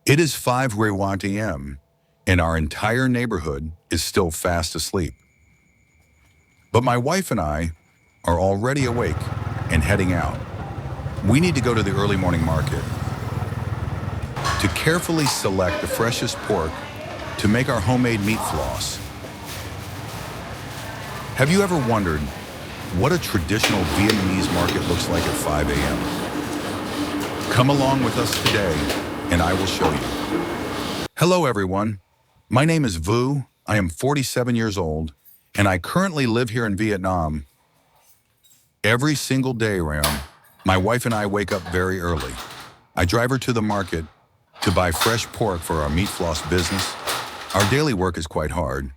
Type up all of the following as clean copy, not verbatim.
It is 5 a.m., and our entire neighborhood is still fast asleep. But my wife and I are already awake and heading out. We need to go to the early morning market to carefully select the freshest pork to make our homemade meat floss. Have you ever wondered what a traditional Vietnamese market looks like at 5 a.m.? Come along with us today, and I will show you. Hello, everyone. My name is Vu. I am 47 years old, and I currently live here in Vietnam. Every single day, Ram, my wife and I wake up very early. I drive her to the market to buy fresh pork for our meat floss business. Our daily work is quite hard,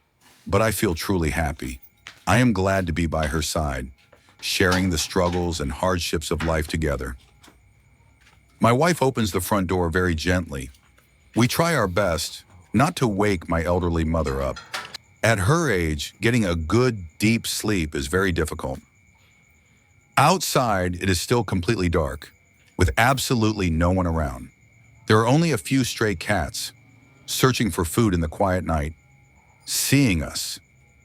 but I feel truly happy. I am glad to be by her side, sharing the struggles and hardships of life together. My wife opens the front door very gently. We try our best not to wake my elderly mother up. At her age, getting a good, deep sleep is very difficult. Outside, it is still completely dark, with absolutely no one around. There are only a few stray cats, searching for food in the quiet night. Seeing us,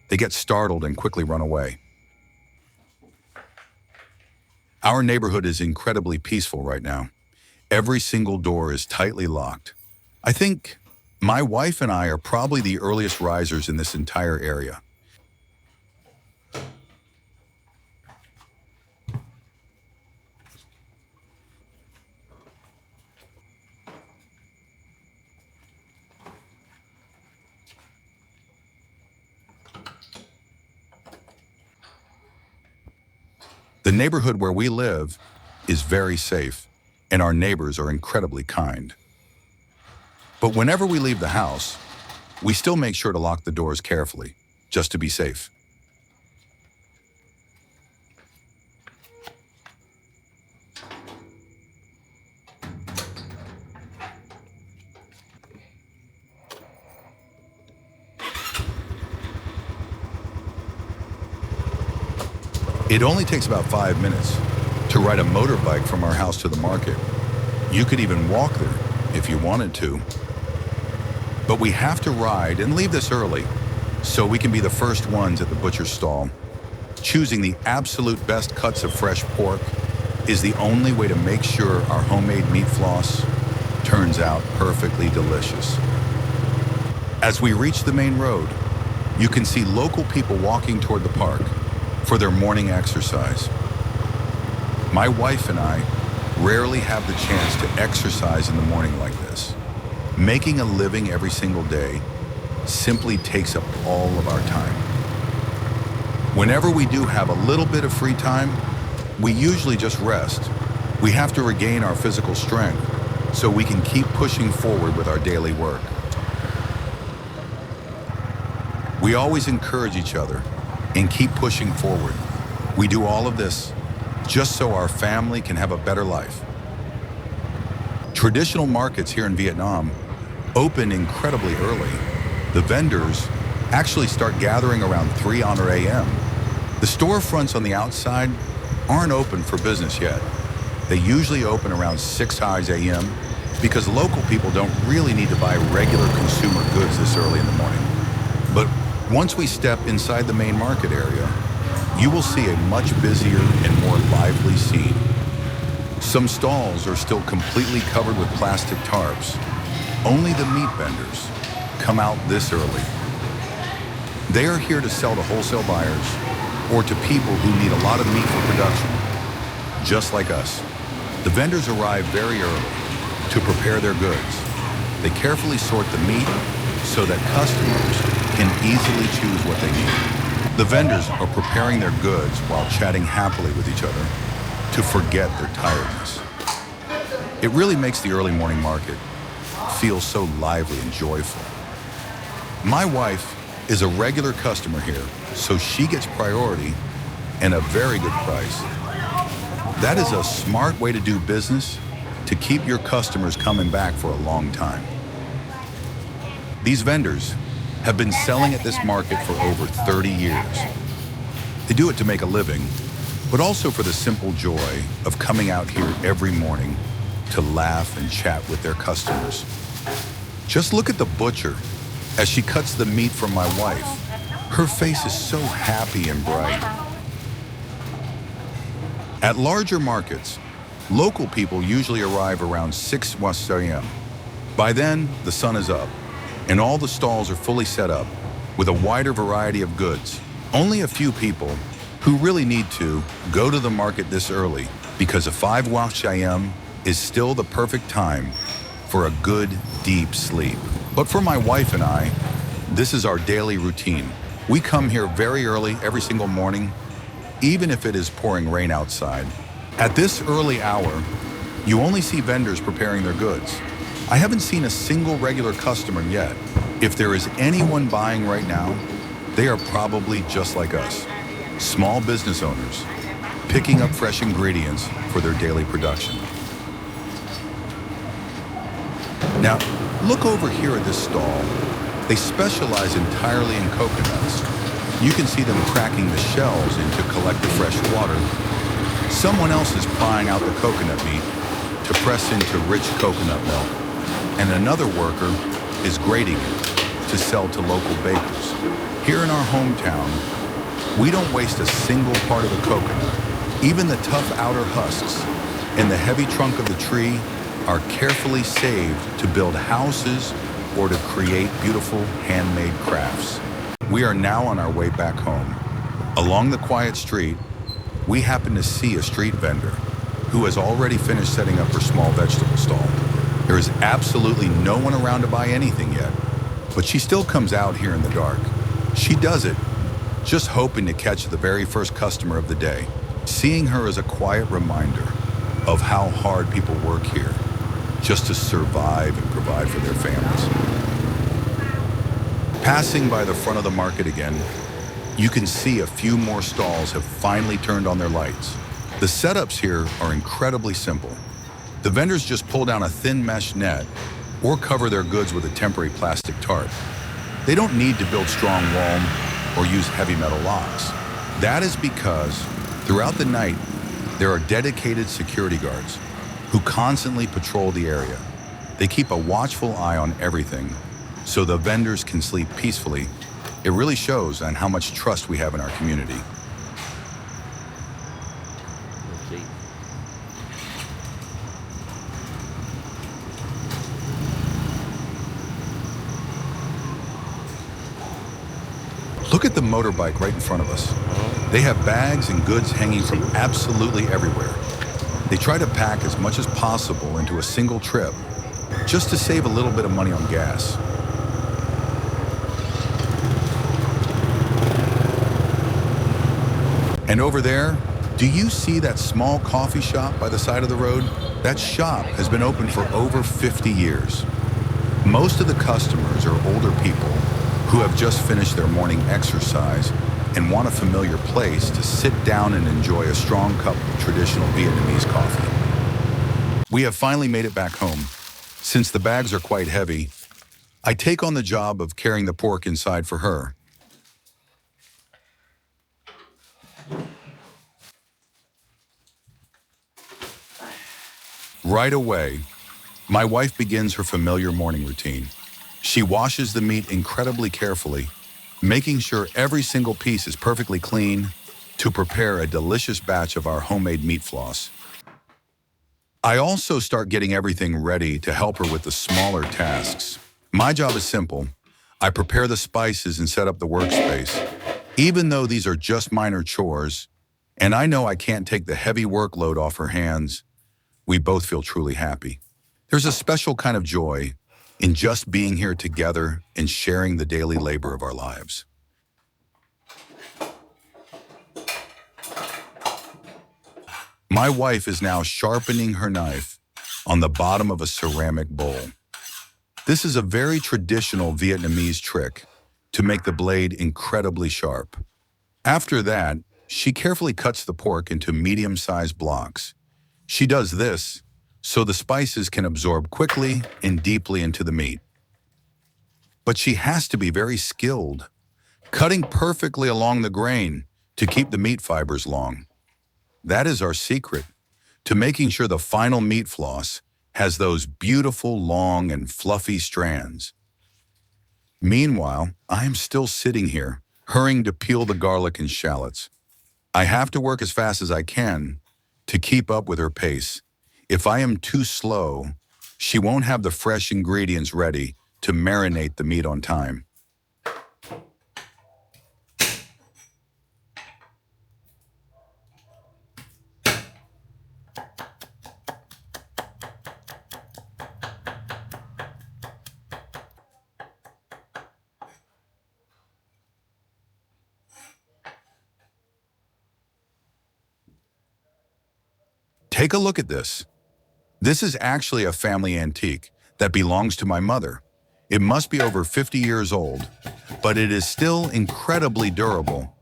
they get startled and quickly run away. Our neighborhood is incredibly peaceful right now. Every single door is tightly locked. I think my wife and I are probably the earliest risers in this entire area. The neighborhood where we live is very safe, and our neighbors are incredibly kind. But whenever we leave the house, we still make sure to lock the doors carefully, just to be safe. It only takes about 5 minutes to ride a motorbike from our house to the market. You could even walk there if you wanted to. But we have to ride and leave this early so we can be the first ones at the butcher's stall. Choosing the absolute best cuts of fresh pork is the only way to make sure our homemade meat floss turns out perfectly delicious. As we reach the main road, you can see local people walking toward the park for their morning exercise. My wife and I rarely have the chance to exercise in the morning like this. Making a living every single day simply takes up all of our time. Whenever we do have a little bit of free time, we usually just rest. We have to regain our physical strength so we can keep pushing forward with our daily work. We always encourage each other and keep pushing forward. We do all of this just so our family can have a better life. Traditional markets here in Vietnam open incredibly early. The vendors actually start gathering around 3 a.m. The storefronts on the outside aren't open for business yet. They usually open around 6 a.m. because local people don't really need to buy regular consumer goods this early in the morning. But once we step inside the main market area, you will see a much busier and more lively scene. Some stalls are still completely covered with plastic tarps. Only the meat vendors come out this early. They are here to sell to wholesale buyers or to people who need a lot of meat for production, just like us. The vendors arrive very early to prepare their goods. They carefully sort the meat so that customers can easily choose what they need. The vendors are preparing their goods while chatting happily with each other to forget their tiredness. It really makes the early morning market feel so lively and joyful. My wife is a regular customer here, so she gets priority and a very good price. That is a smart way to do business to keep your customers coming back for a long time. These vendors have been selling at this market for over 30 years. They do it to make a living, but also for the simple joy of coming out here every morning to laugh and chat with their customers. Just look at the butcher as she cuts the meat for my wife. Her face is so happy and bright. At larger markets, local people usually arrive around 6 a.m. By then, the sun is up, and all the stalls are fully set up with a wider variety of goods. Only a few people who really need to go to the market this early because a 5 a.m. is still the perfect time for a good, deep sleep. But for my wife and I, this is our daily routine. We come here very early every single morning, even if it is pouring rain outside. At this early hour, you only see vendors preparing their goods. I haven't seen a single regular customer yet. If there is anyone buying right now, they are probably just like us, small business owners, picking up fresh ingredients for their daily production. Now, look over here at this stall. They specialize entirely in coconuts. You can see them cracking the shells in to collect the fresh water. Someone else is prying out the coconut meat to press into rich coconut milk, and another worker is grating it to sell to local bakers. Here in our hometown, we don't waste a single part of the coconut. Even the tough outer husks and the heavy trunk of the tree are carefully saved to build houses or to create beautiful handmade crafts. We are now on our way back home. Along the quiet street, we happen to see a street vendor who has already finished setting up her small vegetable stall. There is absolutely no one around to buy anything yet, but she still comes out here in the dark. She does it just hoping to catch the very first customer of the day. Seeing her is a quiet reminder of how hard people work here just to survive and provide for their families. Passing by the front of the market again, you can see a few more stalls have finally turned on their lights. The setups here are incredibly simple. The vendors just pull down a thin mesh net or cover their goods with a temporary plastic tarp. They don't need to build strong wall or use heavy metal locks. That is because throughout the night, there are dedicated security guards who constantly patrol the area. They keep a watchful eye on everything so the vendors can sleep peacefully. It really shows on how much trust we have in our community. Look at the motorbike right in front of us. They have bags and goods hanging from absolutely everywhere. They try to pack as much as possible into a single trip, just to save a little bit of money on gas. And over there, do you see that small coffee shop by the side of the road? That shop has been open for over 50 years. Most of the customers are older people who have just finished their morning exercise and want a familiar place to sit down and enjoy a strong cup of traditional Vietnamese coffee. We have finally made it back home. Since the bags are quite heavy, I take on the job of carrying the pork inside for her. Right away, my wife begins her familiar morning routine. She washes the meat incredibly carefully, making sure every single piece is perfectly clean to prepare a delicious batch of our homemade meat floss. I also start getting everything ready to help her with the smaller tasks. My job is simple. I prepare the spices and set up the workspace. Even though these are just minor chores, and I know I can't take the heavy workload off her hands, we both feel truly happy. There's a special kind of joy in just being here together and sharing the daily labor of our lives. My wife is now sharpening her knife on the bottom of a ceramic bowl. This is a very traditional Vietnamese trick to make the blade incredibly sharp. After that, she carefully cuts the pork into medium-sized blocks. She does this so the spices can absorb quickly and deeply into the meat. But she has to be very skilled, cutting perfectly along the grain to keep the meat fibers long. That is our secret to making sure the final meat floss has those beautiful, long, and fluffy strands. Meanwhile, I am still sitting here, hurrying to peel the garlic and shallots. I have to work as fast as I can to keep up with her pace. If I am too slow, she won't have the fresh ingredients ready to marinate the meat on time. Take a look at this. This is actually a family antique that belongs to my mother. It must be over 50 years old, but it is still incredibly durable.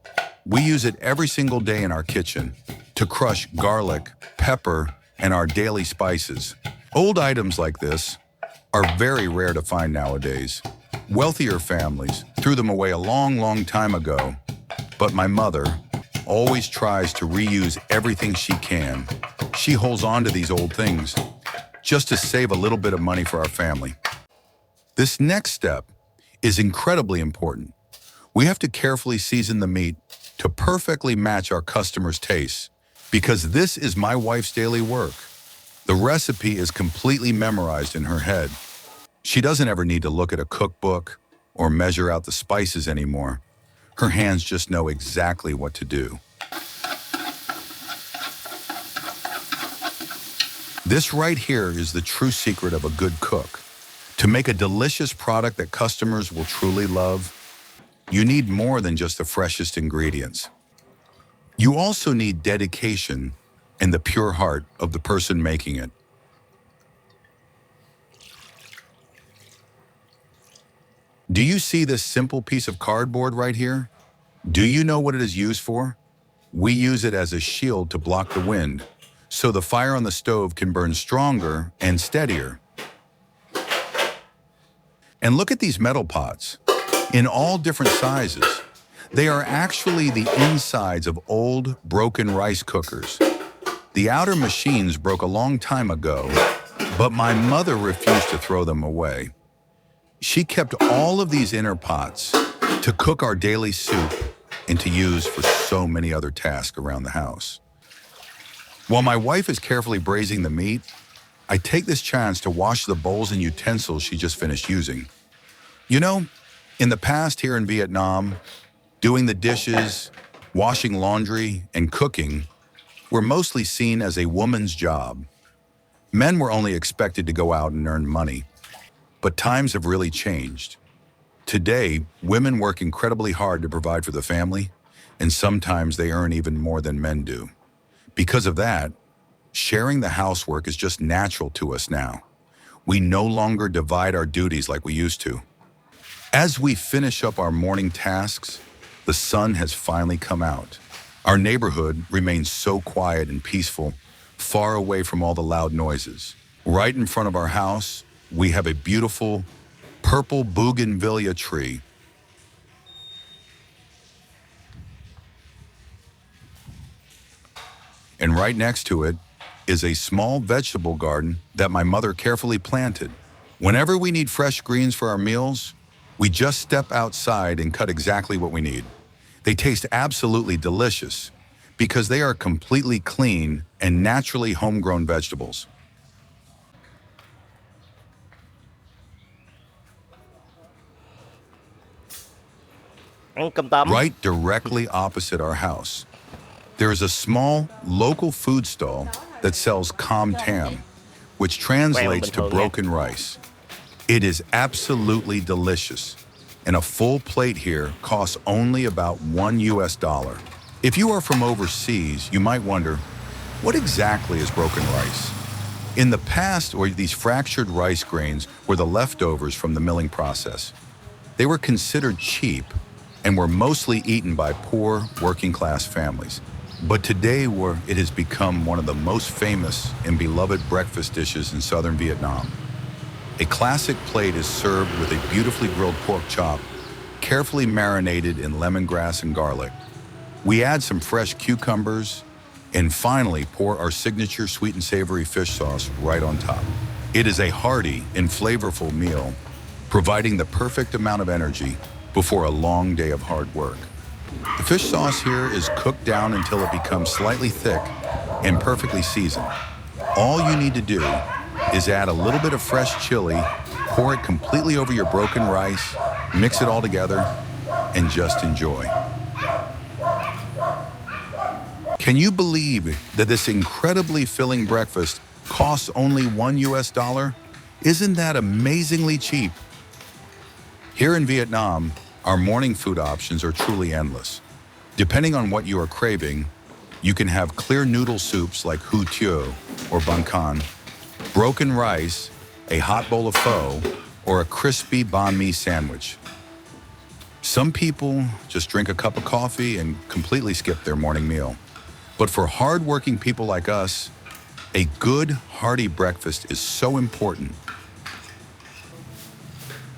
We use it every single day in our kitchen to crush garlic, pepper, and our daily spices. Old items like this are very rare to find nowadays. Wealthier families threw them away a long, long time ago, but my mother always tries to reuse everything she can. She holds on to these old things just to save a little bit of money for our family. This next step is incredibly important. We have to carefully season the meat to perfectly match our customers' tastes, because this is my wife's daily work. The recipe is completely memorized in her head. She doesn't ever need to look at a cookbook or measure out the spices anymore. Her hands just know exactly what to do. This right here is the true secret of a good cook. To make a delicious product that customers will truly love, you need more than just the freshest ingredients. You also need dedication and the pure heart of the person making it. Do you see this simple piece of cardboard right here? Do you know what it is used for? We use it as a shield to block the wind, so the fire on the stove can burn stronger and steadier. And look at these metal pots, in all different sizes. They are actually the insides of old, broken rice cookers. The outer machines broke a long time ago, but my mother refused to throw them away. She kept all of these inner pots to cook our daily soup and to use for so many other tasks around the house. While my wife is carefully braising the meat, I take this chance to wash the bowls and utensils she just finished using. You know, in the past here in Vietnam, doing the dishes, washing laundry, and cooking were mostly seen as a woman's job. Men were only expected to go out and earn money. But times have really changed. Today, women work incredibly hard to provide for the family, and sometimes they earn even more than men do. Because of that, sharing the housework is just natural to us now. We no longer divide our duties like we used to. As we finish up our morning tasks, the sun has finally come out. Our neighborhood remains so quiet and peaceful, far away from all the loud noises. Right in front of our house, we have a beautiful purple bougainvillea tree. And right next to it is a small vegetable garden that my mother carefully planted. Whenever we need fresh greens for our meals, we just step outside and cut exactly what we need. They taste absolutely delicious because they are completely clean and naturally homegrown vegetables. Right directly opposite our house, there is a small local food stall that sells com tam, which translates to broken rice. It is absolutely delicious, and a full plate here costs only about $1. If you are from overseas, you might wonder, what exactly is broken rice? In the past, these fractured rice grains were the leftovers from the milling process. They were considered cheap and were mostly eaten by poor, working-class families. But today, it has become one of the most famous and beloved breakfast dishes in southern Vietnam. A classic plate is served with a beautifully grilled pork chop, carefully marinated in lemongrass and garlic. We add some fresh cucumbers, and finally pour our signature sweet and savory fish sauce right on top. It is a hearty and flavorful meal, providing the perfect amount of energy before a long day of hard work. The fish sauce here is cooked down until it becomes slightly thick and perfectly seasoned. All you need to do is add a little bit of fresh chili, pour it completely over your broken rice, mix it all together, and just enjoy. Can you believe that this incredibly filling breakfast costs only $1? Isn't that amazingly cheap? Here in Vietnam, our morning food options are truly endless. Depending on what you are craving, you can have clear noodle soups like hủ tiếu or bánh canh, broken rice, a hot bowl of pho, or a crispy banh mi sandwich. Some people just drink a cup of coffee and completely skip their morning meal. But for hard-working people like us, a good, hearty breakfast is so important.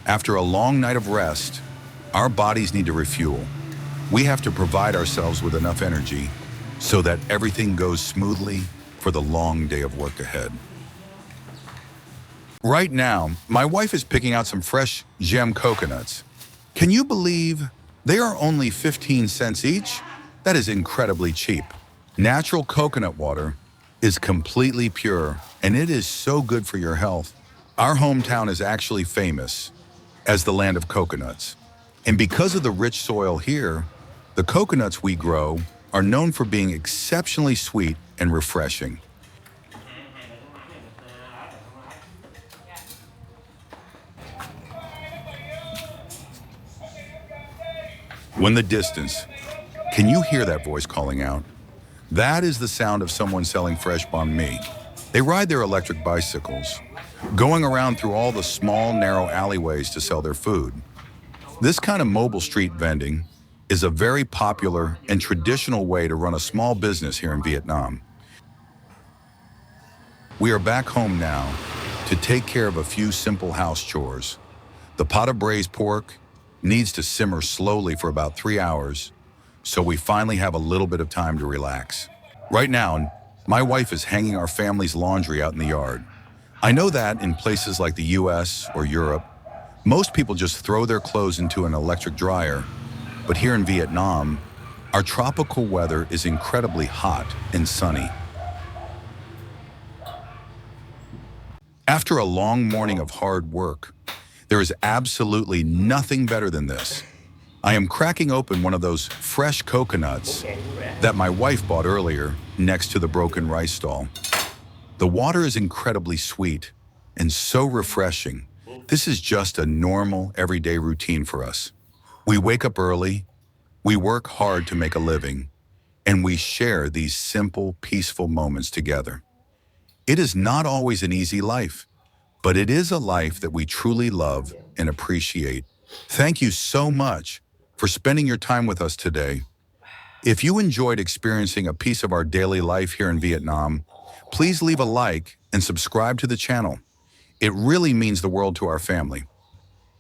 After a long night of rest, our bodies need to refuel. We have to provide ourselves with enough energy so that everything goes smoothly for the long day of work ahead. Right now, my wife is picking out some fresh gem coconuts. Can you believe they are only 15 cents each? That is incredibly cheap. Natural coconut water is completely pure, and it is so good for your health. Our hometown is actually famous as the land of coconuts. And because of the rich soil here, the coconuts we grow are known for being exceptionally sweet and refreshing. When the distance, can you hear that voice calling out? That is the sound of someone selling fresh banh mi. They ride their electric bicycles, going around through all the small, narrow alleyways to sell their food. This kind of mobile street vending is a very popular and traditional way to run a small business here in Vietnam. We are back home now to take care of a few simple house chores. The pot of braised pork needs to simmer slowly for about 3 hours, so we finally have a little bit of time to relax. Right now, my wife is hanging our family's laundry out in the yard. I know that in places like the US or Europe, most people just throw their clothes into an electric dryer. But here in Vietnam, our tropical weather is incredibly hot and sunny. After a long morning of hard work, there is absolutely nothing better than this. I am cracking open one of those fresh coconuts that my wife bought earlier next to the broken rice stall. The water is incredibly sweet and so refreshing. This is just a normal, everyday routine for us. We wake up early, we work hard to make a living, and we share these simple, peaceful moments together. It is not always an easy life, but it is a life that we truly love and appreciate. Thank you so much for spending your time with us today. If you enjoyed experiencing a piece of our daily life here in Vietnam, please leave a like and subscribe to the channel. It really means the world to our family.